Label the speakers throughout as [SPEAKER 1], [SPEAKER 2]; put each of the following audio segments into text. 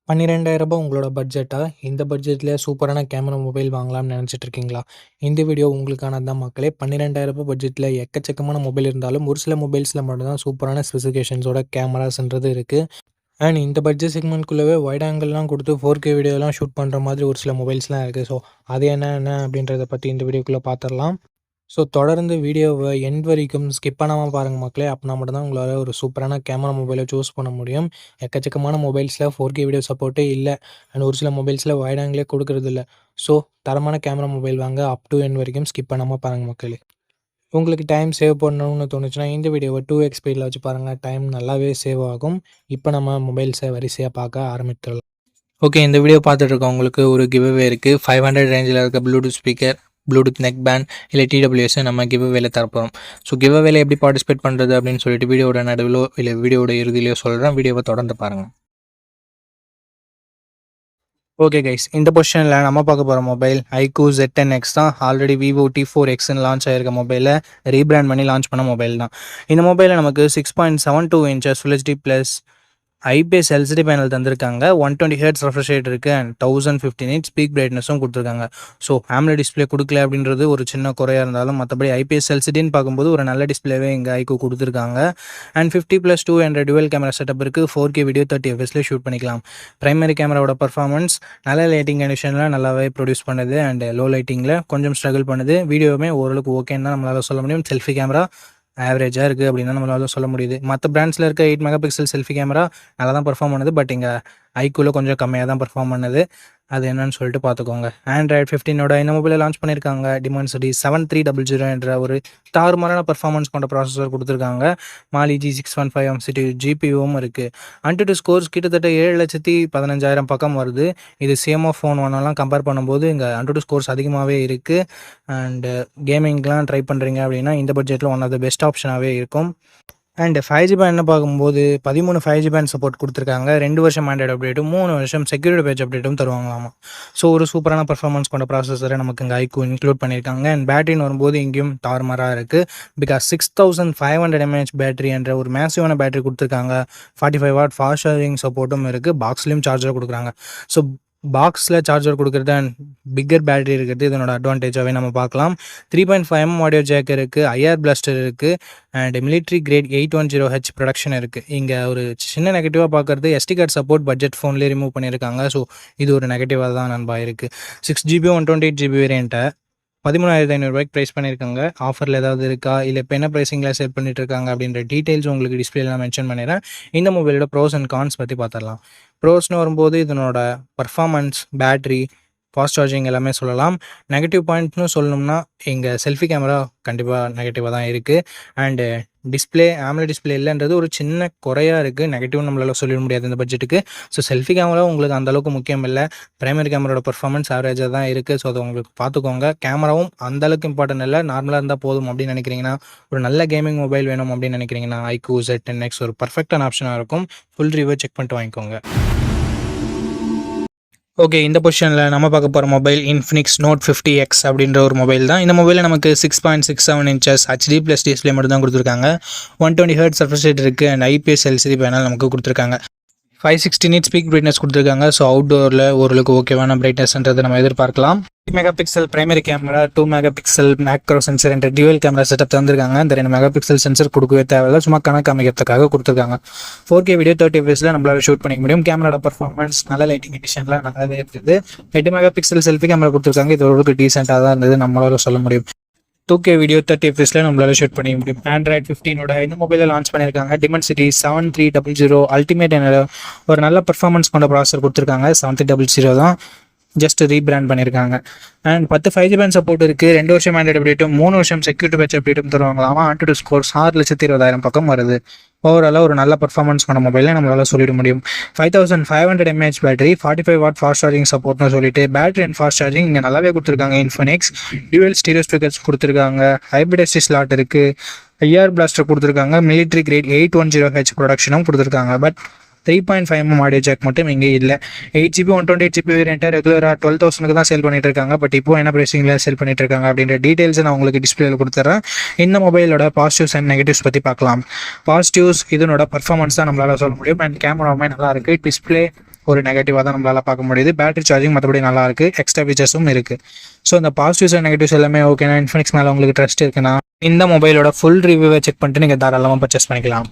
[SPEAKER 1] ரூ. 12,000 உங்களோட பட்ஜெட்டா? இந்த பட்ஜெட்ல சூப்பரான கேமரா மொபைல் வாங்கலாம்னு நினச்சிட்டு இருக்கீங்களா? இந்த வீடியோ உங்களுக்கானது தான் மக்களே. ரூ. 12,000 பட்ஜெட்ல எக்கச்சக்கமான மொபைல் இருந்தாலும், ஒரு சில மொபைல்ஸ்ல மட்டும் தான் சூப்பரான ஸ்பெசிஃபிகேஷன்ஸோட கேமராஸ்ன்றது இருக்கு. அண்ட் இந்த பட்ஜெட் செக்மெண்ட்குள்ளவே வைட் ஆங்கிள்லாம் கொடுத்து 4K வீடியோலாம் ஷூட் பண்ணுற மாதிரி ஒரு சில மொபைல்ஸ்லாம் இருக்குது. ஸோ அது என்ன அப்படின்றத பற்றி இந்த வீடியோக்குள்ளே பார்த்துடலாம். ஸோ தொடர்ந்து வீடியோவை எண்ட் வரைக்கும் ஸ்கிப் பண்ணாமல் பாருங்கள் மக்களே. அப்படின்னா மட்டும்தான் உங்களால் ஒரு சூப்பரான கேமரா மொபைலை சூஸ் பண்ண முடியும். எக்கச்சக்கமான மொபைல்ஸில் 4K வீடியோ சப்போர்ட்டே இல்லை. அண்ட் ஒரு சில மொபைல்ஸில் வைட் ஆங்கிளே கொடுக்குறதில்ல. ஸோ தரமான கேமரா மொபைல் வாங்க அப் டு எண்ட் வரைக்கும் ஸ்கிப் பண்ணாமல் பாருங்கள் மக்களே. உங்களுக்கு டைம் சேவ் பண்ணணும்னு தோணுச்சுன்னா இந்த வீடியோவை 2x ஸ்பீடில் வச்சு பாருங்கள். டைம் நல்லாவே சேவ் ஆகும். இப்போ நம்ம மொபைல்ஸை வரிசையாக பார்க்க ஆரம்பித்துடலாம். ஓகே, இந்த வீடியோ பார்த்துட்டு இருக்கவங்களுக்கு ஒரு கிவ்அவே இருக்குது. 500 ரேஞ்சில் இருக்க Bluetooth speaker, Bluetooth neck band இல்லை TWS நம்ம கிவ்அவேல தரப்போம். ஸோ கிவ்அவேல எப்படி பார்ட்டிசிபேட் பண்ணுறது அப்படின்னு சொல்லிட்டு வீடியோட நடுவிலோ இல்லை வீடியோட இறுதியிலையோ சொல்கிறேன். வீடியோவை தொடர்ந்து பாருங்கள். ஓகே கைஸ், இந்த பொசிஷனில் நம்ம பார்க்க போகிற மொபைல் iQOO Z10X தான். ஆல்ரெடி Vivo T4Xன்னு லான்ச் ஆகிருக்க மொபைலை ரீபிராண்ட் பண்ணி லான்ச் பண்ண மொபைல் தான். இந்த மொபைலில் நமக்கு 6.72 inches Full HD plus IPS LCD panel தந்திருக்காங்க. 120 ஹெர்ட்ஸ் ரெஃப்ரெஷ் ரேட் இருக்குது அண்ட் 1050 நிட்ஸ் பீக் பிரைட்னஸும் கொடுத்துருக்காங்க. ஸோ AMOLED டிஸ்பிளே கொடுக்கல அப்படின்றது ஒரு சின்ன குறையாக இருந்தாலும் மற்றபடி ஐபிஎஸ் எல்சிடின்னு பார்க்கும்போது ஒரு நல்ல டிஸ்பிளேவே இங்கே iQOO கொடுத்துருக்காங்க. அண்ட் 50+2 என்ற டுவல் கேமரா செட்டப் இருக்குது. 4K வீடியோ 30 fps ஷூட் பண்ணிக்கலாம். பிரைமரி கேமராவோட பர்ஃபார்மன்ஸ் நல்ல லைட்டிங் கண்டிஷனில் நல்லாவே ப்ரொடியூஸ் பண்ணுது அண்ட் லோ லைட்டிங்கில் கொஞ்சம் ஸ்ட்ரகிள் பண்ணுது. வீடியோவுமே ஓரளவுக்கு ஓகேன்னு தான் நம்மளால் சொல்ல முடியும். செல்ஃபி கேமரா ஆவரேஜாக இருக்குது அப்படின்னு நம்மளால் சொல்ல முடியுது. மற்ற பிராண்ட்ஸில் இருக்க 8 மெகா பிக்சல் செல்ஃபி கேமரா நல்லா தான் பர்ஃபார்ம் பண்ணுது. பட் இங்கே iQOOல கொஞ்சம் கம்மியாக தான் பர்ஃபார்ம் பண்ணுது. அது என்னன்னு சொல்லிட்டு பார்த்துக்கோங்க. Android 15ஓட இந்த மொபைலை லான்ச் பண்ணியிருக்காங்க. Dimensity 7300 என்ற ஒரு தாறுமாறான பர்ஃபார்மன்ஸ் கொண்ட ப்ராசஸர் கொடுத்துருக்காங்க. Mali G615 MCU GPUவும் இருக்குது. AnTuTu ஸ்கோர்ஸ் கிட்டத்தட்ட 7,15,000 பக்கம் வருது. இது CMO ஃபோன் ஒன்னெல்லாம் கம்பேர் பண்ணும்போது இங்கே AnTuTu ஸ்கோர்ஸ் அதிகமாகவே இருக்குது. அண்டு கேமிங்லாம் ட்ரை பண்ணுறீங்க அப்படின்னா இந்த பட்ஜெட்டில் ஒன் ஆஃப் த பெஸ்ட் ஆப்ஷனாகவே இருக்கும். அண்ட் 5G பேண்ட் பார்க்கும்போது 13 5G பேண்ட் சப்போர்ட் கொடுத்துருக்காங்க. 2 வருஷம் ஆண்ட்ராய்டு அப்டேட்டும் 3 வருஷம் செக்யூரிட்டி பேட்ச் அப்டேட்டும் தருவாங்களாமா. ஸோ ஒரு சூப்பரான பர்ஃபார்மன்ஸ் கொண்ட ப்ராசஸரை நமக்கு இங்கே iQOO இன்க்ளூட் பண்ணியிருக்காங்க. அண்ட் பேட்டரின்னு வரும்போது இங்கேயும் தாறுமாறாக இருக்குது. பிகாஸ் 6500 mAh பேட்டரி என்ற ஒரு மேசிவான பேட்டரி கொடுத்துருக்காங்க. 45 வாட் ஃபாஸ்ட் சார்ஜிங் சப்போர்ட்டும் இருக்குது. பாக்ஸ்லேயும் சார்ஜர் கொடுக்குறாங்க. ஸோ பாக்ஸில் சார்ஜர் கொடுக்குறது அண்ட் பிக்கர் பேட்டரி இருக்கிறது இதனோட அட்வான்டேஜாகவே நம்ம பார்க்கலாம். 3.5mm ஆடியோ ஜேக் இருக்குது, IR பிளாஸ்டர் இருக்குது and military grade 810H production இருக்குது. இங்கே ஒரு சின்ன நெகட்டிவாக பார்க்குறது SD கார்டு சப்போர்ட் பட்ஜெட் ஃபோன்லேயே ரிமூவ் பண்ணியிருக்காங்க. ஸோ இது ஒரு நெகட்டிவாக தான் நண்பா இருக்குது. 6GB 128GB வேரியண்ட்டை 13,500 ப்ரைஸ் பண்ணியிருக்காங்க. ஆஃபரில் ஏதாவது இருக்கா இல்லை இப்போ என்ன ப்ரைஸிங்கில் சேல் பண்ணிட்டு இருக்காங்க அப்படின்ற டீட்டெயில்ஸ் உங்களுக்கு டிஸ்பிளேல நான் மென்ஷன் பண்ணிடுறேன். இந்த மொபைலோட ப்ரோஸ் அண்ட் கான்ஸ் பற்றி பார்த்துடலாம். ப்ரோஸ்னு வரும்போது இதனோட பர்ஃபார்மன்ஸ், பேட்ரி, ஃபாஸ்ட் சார்ஜிங் எல்லாமே சொல்லலாம். நெகட்டிவ் பாயிண்ட்னு சொல்லணும்னா இங்கே செல்ஃபி கேமரா கண்டிப்பாக நெகட்டிவாக தான் இருக்குது. அண்டு டிஸ்பிளே AMOLED டிஸ்பிளே இல்லைன்றது ஒரு சின்ன குறையாக இருக்குது. நெகட்டிவ் நம்மளால் சொல்லிட முடியாது இந்த பட்ஜெட்டுக்கு. ஸோ செல்ஃபி கேமரா உங்களுக்கு அந்தளவுக்கு முக்கியம் இல்லை. பிரைமரி கேமராவோட பர்ஃபார்மன்ஸ் ஆவரேஜாக தான் இருக்குது. ஸோ அதை உங்களுக்கு பார்த்துக்கோங்க. கேமராவும் அந்தளவுக்கு இம்பார்ட்டன்ட் இல்லை, நார்மலாக இருந்தால் போதும் அப்படின்னு நினைக்கிறீங்கன்னா, ஒரு நல்ல கேமிங் மொபைல் வேணும் அப்படின்னு நினைக்கிறீங்கன்னா iQOO Z10X ஒரு பர்ஃபெக்டான ஆப்ஷனாக இருக்கும். ஃபுல் ரிவ்யூ செக் பண்ணிட்டு வாங்கிக்கோங்க. ஓகே, இந்த பொசிஷனில் நம்ம பார்க்க போகிற மொபைல் Infinix Note 50X அப்படின்ற ஒரு மொபைல் தான். இந்த மொபைலில் நமக்கு 6.67 இன்ச்சஸ் HD ப்ளஸ் டிஸ்பிளே மட்டும் தான் கொடுத்துருக்காங்க. 120 ஹெர்ட்ஸ் ரெஃப்ரெஷ் ரேட் இருக்குது அண்ட் IPS LCD பேனல் நமக்கு கொடுத்துருக்காங்க. 560 நிட்ஸ் பீக் பிரைட்னஸ் கொடுத்துருக்காங்க. ஸோ அவுட்டோரில் ஓரளவுக்கு ஓகேவான பிரைட்னஸ்ன்றதை நம்ம எதிர்பார்க்கலாம். 3 mega pixel primary camera, 2 mega pixel macro sensor என்ற டியூவல் கேமரா செட்டப் தந்திருக்காங்க. இந்த 2 மெகா பிக்சல் சென்சர் கொடுக்கவே தேவையில்லை, சும்மா கணக்கு அமைக்கிறதுக்காக கொடுத்துருக்காங்க. 4K வீடியோ 30 fps நம்மளால ஷூட் பண்ணிக்க முடியும். கேமராட பர்ஃபார்மன்ஸ் நல்ல லைட்டிங் கண்டிஷனில் நல்லாவே இருக்குது. 8 மெகா பிக்சல் செல்ஃபி கேமரா கொடுத்துருக்காங்க. இது ஓரளவுக்கு டீசெண்டாக தான் இருந்தது நம்மளால சொல்ல முடியும். 2K வீடியோ 30 fps நம்மளால ஷூட் பண்ணிக்க முடியும். Android 15ஓட இந்த மொபைலை லான்ச் பண்ணியிருக்காங்க. Dimensity 7300 அல்டிமேட் என ஒரு நல்ல பர்ஃபார்மன்ஸ் கொண்ட ப்ராசஸர் கொடுத்துருக்காங்க. 7300 தான் ஜஸ்ட் ரீபிராண்ட் பண்ணியிருக்காங்க. அண்ட் 10 5G பேண்ட் சப்போர்ட் இருக்குது. 2 வருஷம் ஆண்ட்ராய்டு அப்டேட்டும் 3 வருஷம் செக்யூரிட்டி பேட்ச் அப்டேட்டும் தருவாங்களாமா. AnTuTu ஸ்கோர்ஸ் 6,20,000 பக்கம் வருது. ஓவராலாக ஒரு நல்ல பர்ஃபார்மன்ஸ் கொண்ட மொபைலில் நம்மளால சொல்லிட முடியும். 5500 mAh battery, 45 watt fast charging சப்போர்ட்னு சொல்லிட்டு பேட்டரி அண்ட் ஃபாஸ்ட் சார்ஜிங் இங்கே நல்லாவே கொடுத்துருக்காங்க. Infinix டியூவல் ஸ்டீரியோ ஸ்பீக்கர்ஸ் கொடுத்துருக்காங்க. ஹைப்ரிட் SD ஸ்லாட் இருக்குது. IR பிளாஸ்டர் கொடுத்துருக்காங்க. மிலிட்ரி கிரேட் 810H ப்ரொடக்ஷனும் கொடுத்துருக்காங்க. பட் 3.5mm ஆடியோ ஜாக் மட்டும் இங்கே இல்லை. 8GB 128GB வேரியண்ட்டை ரெகுலராக 12,000 தான் சேல் பண்ணிட்டு இருக்காங்க. பட் இப்போ என்ன ப்ரைஸிங்கில் சேல் பண்ணிட்டு இருக்காங்க அப்படின்ற டீட்டெயில்ஸ் நான் உங்களுக்கு டிஸ்பிளேல கொடுத்துட்றேன். இந்த மொபைலோட பாசிட்டிவ்ஸ் அண்ட் நெகட்டிவ்ஸ் பற்றி பார்க்கலாம். பாசிட்டிவ்ஸ் இதனோட பர்ஃபார்மன்ஸ் தான் நம்மளால சொல்ல முடியும். அண்ட் கேமராவுமே நல்லா இருக்குது. டிஸ்பிளே ஒரு நெகட்டிவாக தான் நம்மளால் பார்க்க முடியுது. பேட்டரி சார்ஜிங் மற்றபடி நல்லா இருக்குது, எக்ஸ்ட்ரா ஃபீச்சர்ஸும் இருக்குது. ஸோ இந்த பாசிட்டிவ்ஸ் அண்ட் நெகட்டிவ்ஸ் எல்லாமே ஓகேனா, இன்ஃபினிக்ஸ் மேலே உங்களுக்கு ட்ரஸ்ட் இருக்குன்னா இந்த மொபைலோட ஃபுல் ரிவ்யூவை செக் பண்ணிட்டு நீங்கள் தாராளமாக பர்ச்சேஸ் பண்ணிக்கலாம்.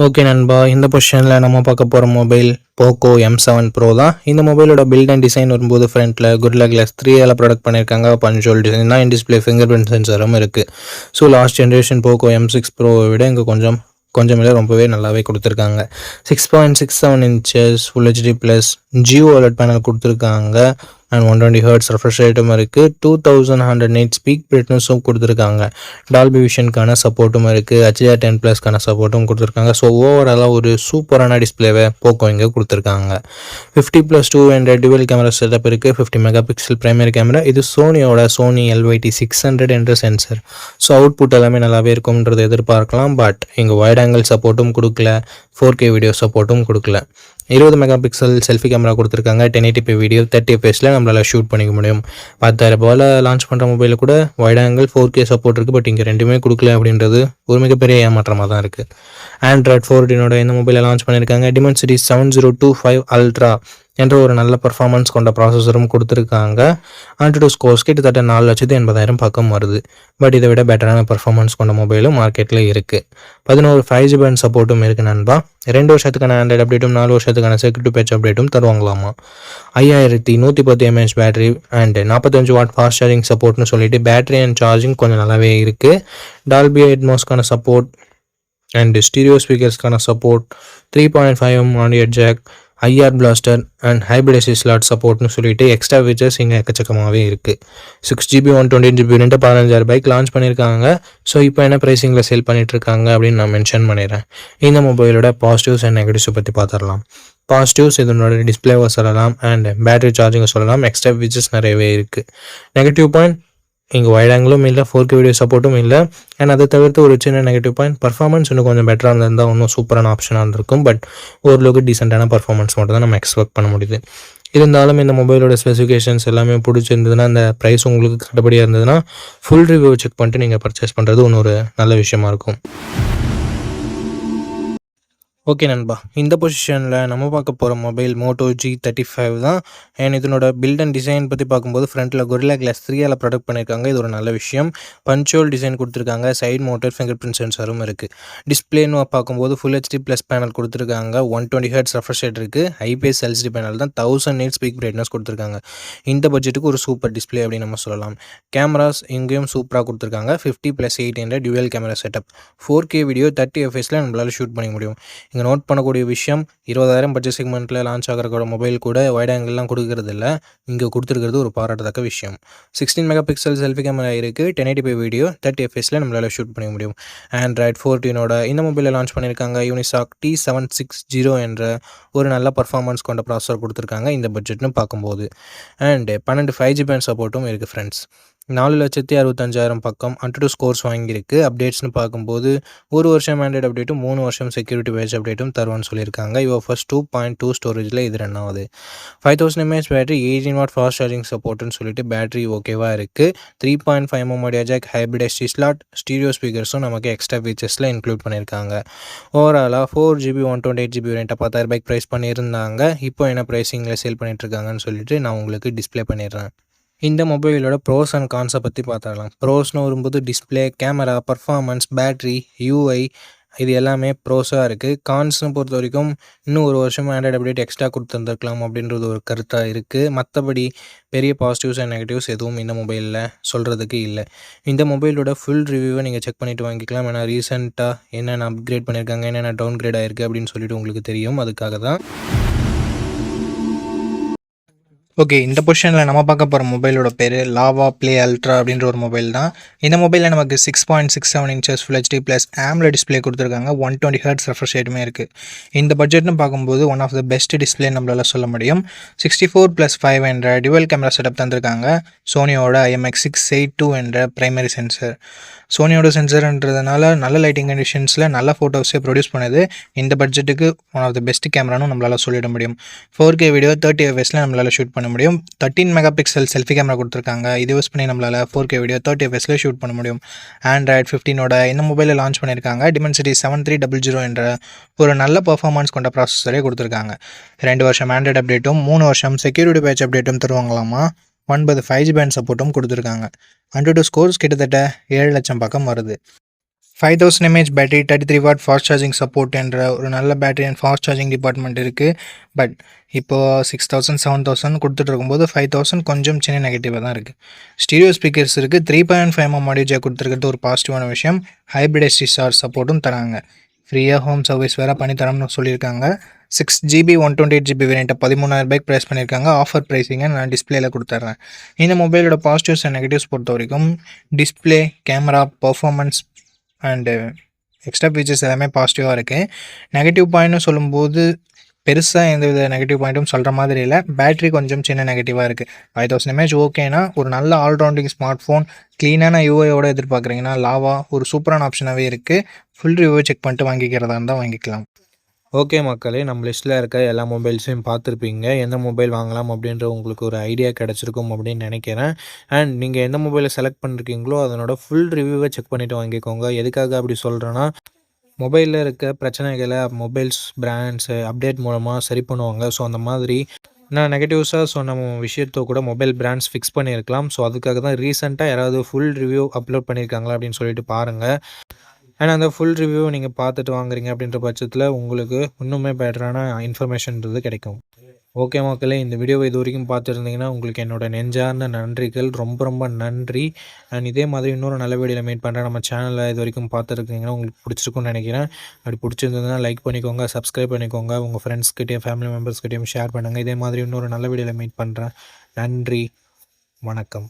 [SPEAKER 1] ஓகே நண்பா, இந்த பொசிஷனில் நம்ம பார்க்க போகிற மொபைல் போக்கோ M7 Pro தான். இந்த மொபைலோட பில்ட் அண்ட் டிசைன் வரும்போது ஃப்ரண்ட்டில் Gorilla Glass 3 ப்ரொடக்ட் பண்ணியிருக்காங்க. பஞ்சுவல் டிசைன் தான், இன் டிஸ்பிளே ஃபிங்கர் பிரிண்ட் சென்சரும் இருக்குது. So last generation Poco M6 Pro-வை விட இங்கே கொஞ்சம் இல்லை ரொம்பவே நல்லாவே கொடுத்துருக்காங்க. 6.67 inches full HD plus GOLED panel கொடுத்துருக்காங்க. அண்ட் 120 Hz ரெஃப்ரெஷ் ரேட்டும் இருக்குது. 2100 nits பீக் பிரைட்னஸும் கொடுத்துருக்காங்க. டால்பி விஷனுக்கான சப்போர்ட்டும் இருக்குது. HDR10+க்கான சப்போர்ட்டும் கொடுத்துருக்காங்க. ஸோ ஓவராலாக ஒரு சூப்பரான டிஸ்பிளேவை போக்கோ இங்கே கொடுத்துருக்காங்க. 50+2 என்ற டுவெல் கேமரா செட்டப் இருக்குது. 50 MP பிரைமரி கேமரா. இது சோனியோட சோனி LYT 600 என்ற சென்சர். ஸோ அவுட்புட் எல்லாமே நல்லாவே இருக்கும்ன்றது எதிர்பார்க்கலாம். பட் இங்கே வைட் ஆங்கிள் சப்போர்ட்டும் கொடுக்கல, 4K வீடியோ சப்போர்ட்டும் கொடுக்கல. 20 MP செல்ஃபி கேமரா கொடுத்துருக்காங்க. 1080p வீடியோ 30 fps நம்மளால் ஷூட் பண்ணிக்க முடியும். 10,000 ரூபாயில் லான்ச் பண்ணுற மொபைலில் கூட வைட் ஆங்கிள் 4K சப்போர்ட் இருக்குது. பட் இங்கே ரெண்டுமே கொடுக்கல அப்படின்றது ஒரு மிகப்பெரிய ஏமாற்றமாக தான் இருக்குது. Android 14 இந்த மொபைலை லான்ச் பண்ணியிருக்காங்க. Dimensity 7025 Ultra என்ற ஒரு நல்ல பர்ஃபார்மன்ஸ் கொண்ட ப்ராசஸரும் கொடுத்துருக்காங்க. AnTuTu ஸ்கோர்ஸ் கிட்டத்தட்ட 4,80,000 பக்கம் வருது. பட் இதை விட பெட்டரான பர்ஃபார்மன்ஸ் கொண்ட மொபைலும் மார்க்கெட்டில் இருக்குது. 11 5G பேண்ட் சப்போர்ட்டும் இருக்குது நண்பா. 2 வருஷத்துக்கான ஆண்ட்ராய்டு அப்டேட்டும் 4 வருஷத்துக்கான செக்யூரிட்டி பேட்ச் அப்டேட்டும் தருவாங்களாமா. 5110 mAh battery and 45 watt fast charging சப்போர்ட்னு சொல்லிட்டு பேட்டரி அண்ட் சார்ஜிங் கொஞ்சம் நல்லாவே இருக்குது. டால்பி அட்மாஸ்க்கான சப்போர்ட் அண்ட் ஸ்டீரியோ ஸ்பீக்கர்ஸ்க்கான support, 3.5mm audio jack, IR blaster and hybrid SD slot சப்போர்ட்னு சொல்லிட்டு எக்ஸ்ட்ரா ஃபீச்சர்ஸ் இங்கே எக்கச்சக்கமாகவே இருக்குது. 6GB 128GB வேரியண்ட்டை 15,000 ரூபாய்க்கு லான்ச் பண்ணியிருக்காங்க. ஸோ இப்போ என்ன ப்ரைஸிங்கில் சேல் பண்ணிகிட்ருக்காங்க அப்படின்னு நான் மென்ஷன் பண்ணிடுறேன். இந்த மொபைலோட பாசிட்டிவ்ஸ் அண்ட் நெகட்டிவ்ஸை பற்றி பார்த்துடலாம். பாசிட்டிவ்ஸ் இதனோட டிஸ்பிளேவை சொல்லலாம் அண்ட் பேட்டரி சார்ஜிங்கை சொல்லலாம். எக்ஸ்ட்ரா ஃபீச்சர்ஸ் நிறையவே இருக்குது. நெகட்டிவ் பாயிண்ட், இங்கே வைட் ஆங்கிளும் இல்லை, 4K வீடியோ சப்போர்ட்டும் இல்லை. அண்ட் அதை தவிர்த்து ஒரு சின்ன நெகட்டிவ் பாயிண்ட், பர்ஃபார்மன்ஸ் இன்னும் கொஞ்சம் பெட்டராக இருந்திருந்தால் இன்னும் சூப்பரான ஆப்ஷனாக இருந்திருக்கும். பட் ஓரளவுக்கு டீசெண்டான பர்ஃபார்மன்ஸ் மட்டும் தான் நம்ம எக்ஸ்பெக்ட் பண்ண முடியுது. இருந்தாலும் இந்த மொபைலோட ஸ்பெசிஃபிகேஷன்ஸ் எல்லாமே பிடிச்சிருந்ததுன்னா, அந்த ப்ரைஸ் உங்களுக்கு கட்டுப்படியாக இருந்ததுன்னா ஃபுல் ரிவ்யூ செக் பண்ணிட்டு நீங்கள் பர்ச்சேஸ் பண்ணுறது இன்னொரு நல்ல விஷயமா இருக்கும். ஓகே நண்பா, இந்த பொசிஷனில் நம்ம பார்க்க போகிற மொபைல் Moto G35 தான். அண்ட் இதனோட பில்ட் அண்ட் டிசைன் பற்றி பார்க்கும்போது ஃப்ரண்ட்டில் Gorilla Glass 3 ப்ரொடக்ட் பண்ணியிருக்காங்க. இது ஒரு நல்ல விஷயம். பஞ்சுவல் டிசைன் கொடுத்துருக்காங்க. சைட் மோட்டர் ஃபிங்கர் பிரிண்ட் சென்சரும் இருக்குது. டிஸ்பிளேன்னு பார்க்கும்போது ஃபுல் HD ப்ளஸ் பேனல் கொடுத்துருக்காங்க. 120 Hz ரெஃப்ரெஷ் ரேட் இருக்குது. IPS LCD பேனல் தான். 1000 nits பீக் பிரைட்னஸ் கொடுத்துருக்காங்க. இந்த பட்ஜெட்டுக்கு ஒரு சூப்பர் டிஸ்பிளே அப்படின்னு நம்ம சொல்லலாம். கேமராஸ் இங்கேயும் சூப்பராக கொடுத்துருக்காங்க. 50+8 என்ற dual camera setup. 4K video 30 fps நம்மளால் ஷூட் பண்ணிக்க முடியும். இங்கே நோட் பண்ணக்கூடிய விஷயம், 20,000 பட்ஜெட் செக்மெண்ட்டில் லான்ச் ஆகிற மொபைல் கூட வைட் ஆங்கிள்லாம் கொடுக்கறது இல்லை. இங்கே கொடுத்துருக்கிறது ஒரு பாராட்டத்தக்க விஷயம். 16 MP செல்ஃபி கேமரா இருக்குது. 1080p வீடியோ 30 fps நம்மளால் ஷூட் பண்ணிக்க முடியும். Android 14 இந்த மொபைலில் லான்ச் பண்ணியிருக்காங்க. Unisoc T760 என்ற ஒரு நல்ல பர்ஃபார்மன்ஸ் கொண்ட ப்ராசஸர் கொடுத்துருக்காங்க இந்த பட்ஜெட்னு பார்க்கும்போது. அண்ட் 12 5G பேண்ட் சப்போர்ட்டும் இருக்குது ஃப்ரெண்ட்ஸ். 4,65,000 பக்கம் AnTuTu ஸ்கோர்ஸ் வாங்கியிருக்கு. அப்டேட்ஸ்னு பார்க்கும்போது 1 வருஷம் ஆண்ட்ராய்டு அப்டேட்டும் 3 வருஷம் செக்யூரிட்டி பேட்ச் அப்டேட்டும் தருவான்னு சொல்லியிருக்காங்க. UFS 2.2 ஸ்டோரேஜில் இது ரன் ஆகுது. 5000 mAh battery, 18 watt fast charging சப்போர்ட்னு சொல்லிட்டு பேட்டரி ஓகேவாக இருக்குது. 3.5mm audio jack, hybrid SD slot, stereo ஸ்பீக்கர்ஸும் நமக்கு எக்ஸ்ட்ரா ஃபீச்சர்ஸில் இன்க்ளூட் பண்ணியிருக்காங்க. ஓவராலாக 4GB 128GB வேரியண்ட்டை 10,000 ரூபாய்க்கு ப்ரைஸ் பண்ணியிருந்தாங்க. இப்போ என்ன ப்ரைஸிங்கில் சேல் பண்ணிகிட்ருக்காங்கன்னு சொல்லிட்டு நான் உங்களுக்கு டிஸ்பிளே பண்ணிடுறேன். இந்த மொபைலோட ப்ரோஸ் அண்ட் கான்ஸை பற்றி பார்த்துடலாம். ப்ரோஸ்னு வரும்போது display, camera, performance, battery, UI இது எல்லாமே ப்ரோஸாக இருக்குது. கான்ஸ்னு பொறுத்த வரைக்கும் இன்னும் 1 வருஷம் ஆண்ட்ராய்டு அப்டேட் எக்ஸ்ட்ரா கொடுத்துருந்துருக்கலாம் அப்படின்றது ஒரு கருத்தாக இருக்குது. மற்றபடி பெரிய பாசிட்டிவ்ஸ் அண்ட் நெகட்டிவ்ஸ் எதுவும் இந்த மொபைலில் சொல்கிறதுக்கு இல்லை. இந்த மொபைலோட ஃபுல் ரிவ்யூவை நீங்கள் செக் பண்ணிவிட்டு வாங்கிக்கலாம். ஏன்னா ரீசெண்டாக என்னென்ன அப்கிரேட் பண்ணியிருக்காங்க, என்னென்ன டவுன் கிரேட் ஆகிருக்கு அப்படின்னு சொல்லிட்டு உங்களுக்கு தெரியும். அதுக்காக தான். ஓகே, இந்த பொசிஷனில் நம்ம பார்க்க போகிற மொபைலோட பேர் லாவா ப்ளே அல்ட்ரா அப்படின்ற ஒரு மொபைல் தான். இந்த மொபைலில் நமக்கு 6.67 inches full HD plus AMOLED display கொடுத்துருக்காங்க. 120 Hz ரெஃப்ரெஷ் ரேட்டுமே இருக்குது. இந்த பட்ஜெட்னு பார்க்கும்போது one of the best display நம்மளால் சொல்ல முடியும். 64+5 என்ற டுவெல் கேமரா செட்டப் தந்திருக்காங்க. சோனியோட IMX682 என்ற பிரைமரி சென்சர். சோனியோட சென்சர்ன்றதுனால நல்ல லைட்டிங் கண்டிஷன்ஸில் நல்ல ஃபோட்டோஸே ப்ரொடியூஸ் பண்ணுது. இந்த பட்ஜெட்டுக்கு ஒன் ஆஃப் த பெஸ்ட் கேமரானும் நம்மளால் சொல்லிட முடியும். 4K வீடியோ 30 fps நம்மளால் ஷூட் பண்ண முடியும். 13 மெகா பிக்சல் செல்ஃபி கேமரா கொடுத்துருக்காங்க. இது யூஸ் பண்ணி நம்மளால் 4K வீடியோ 30 fps ஷூட் பண்ண முடியும். ஆண்ட்ராய்டு 15ஓட இந்த மொபைலை லான்ச் பண்ணியிருக்காங்க. Dimensity 7300 என்ற ஒரு நல்ல பர்ஃபார்மன்ஸ் கொண்ட ப்ராசஸரே கொடுத்துருக்காங்க. 2 வருஷம் ஆண்ட்ராய்டு அப்டேட்டும் 3 வருஷம் செக்யூரிட்டி பேட்ச் அப்டேட்டும் தருவாங்களாமா. 9 5G பேண்ட் சப்போர்ட்டும் கொடுத்துருக்காங்க. AnTuTu ஸ்கோர்ஸ் கிட்டத்தட்ட 7 லட்சம் பக்கம் வருது. 5000 mAh battery 33 what fast charging support என்ற ஒரு நல்ல battery and fast charging department இருக்குது. பட் இப்போது 6000 7000 கொடுத்துட்டு இருக்கும்போது 5000 கொஞ்சம் சின்ன நெகட்டிவாக தான் இருக்குது. ஸ்டீரியோ ஸ்பீக்கர்ஸ் இருக்குது. 3.5mm ஆடியோ ஜாக் கொடுத்துருக்கிறது ஒரு பாசிட்டிவான விஷயம். ஹைப்ரிட் SDR சப்போர்ட்டும் தராங்க. ஃப்ரீயாக ஹோம் சர்வீஸ் வேறு பண்ணித்தரோம்னு சொல்லியிருக்காங்க. 6GB 128GB வேரியண்ட்டை 13,000 ரூபாய்க்கு ப்ரைஸ் பண்ணியிருக்காங்க. ஆஃபர் ப்ரைஸிங்கை நான் டிஸ்பிளேல கொடுத்துட்றேன். இந்த மொபைலோட பாசிட்டிவ்ஸ் அண்ட் நெகட்டிவ்ஸ் பொறுத்த வரைக்கும் display, camera, performance and extra features எல்லாமே பாசிட்டிவாக இருக்குது. நெகட்டிவ் பாயிண்ட்னு சொல்லும்போது பெருசாக எந்தவித நெகட்டிவ் பாயிண்ட்டும் சொல்கிற மாதிரி இல்லை. பேட்டரி கொஞ்சம் சின்ன நெகட்டிவாக இருக்குது. 5000 mAh ஓகேனா ஒரு நல்ல ஆல்ரவுண்டிங் ஸ்மார்ட் ஃபோன் க்ளீனான யூஐயோட எதிர்பார்க்குறீங்கன்னா லாவா ஒரு சூப்பரான ஆப்ஷனாகவே இருக்குது. ஃபுல் ரிவ்யூ செக் பண்ணிட்டு வாங்கிக்கிறதா இருந்தால் வாங்கிக்கலாம். ஓகே மக்களே, நம்ம லிஸ்ட்டில் இருக்க எல்லா மொபைல்ஸையும் பார்த்துருப்பீங்க. எந்த மொபைல் வாங்கலாம் அப்படின்ற உங்களுக்கு ஒரு ஐடியா கிடச்சிருக்கும் அப்படின்னு நினைக்கிறேன். அண்ட் நீங்கள் எந்த மொபைலை செலக்ட் பண்ணிருக்கீங்களோ அதனோட ஃபுல் ரிவ்யூவை செக் பண்ணிவிட்டு வாங்கிக்கோங்க. எதுக்காக அப்படி சொல்கிறேன்னா, மொபைலில் இருக்க பிரச்சனைகளை மொபைல்ஸ் பிராண்ட்ஸு அப்டேட் மூலமாக சரி பண்ணுவாங்க. ஸோ அந்த மாதிரி நான் நெகட்டிவ்ஸாக சொன்ன விஷயத்தை கூட மொபைல் பிராண்ட்ஸ் ஃபிக்ஸ் பண்ணியிருக்கலாம். ஸோ அதுக்காக தான் ரீசெண்டாக யாராவது ஃபுல் ரிவ்யூ அப்லோட் பண்ணியிருக்காங்களா அப்படின்னு சொல்லிட்டு பாருங்கள். அண்ட் அந்த ஃபுல் ரிவ்யூ நீங்கள் பார்த்துட்டு வாங்குறீங்க அப்படின்ற பட்சத்தில் உங்களுக்கு இன்னுமே பெட்டரான இன்ஃபர்மேஷன்றது கிடைக்கும். ஓகே மக்களே, இந்த வீடியோவை இது வரைக்கும் பார்த்துருந்தீங்கன்னா உங்களுக்கு என்னோட நெஞ்சார்ந்த நன்றிகள். ரொம்ப ரொம்ப நன்றி. அண்ட் இதே மாதிரி இன்னொரு நல்ல வீடியோவில் மீட் பண்ணுறேன். நம்ம சேனலில் இது வரைக்கும் பார்த்துருக்கீங்கன்னா உங்களுக்கு பிடிச்சிருக்குன்னு நினைக்கிறேன். அப்படி பிடிச்சிருந்ததுன்னா லைக் பண்ணிக்கோங்க, சப்ஸ்கிரைப் பண்ணிக்கோங்க, உங்கள் ஃப்ரெண்ட்ஸ்கிட்டையும் ஃபேமிலி மெம்பர்ஸ்கிட்டையும் ஷேர் பண்ணுங்கள். இதே மாதிரி இன்னொரு நல்ல வீடியோவில் மீட் பண்ணுறேன். நன்றி, வணக்கம்.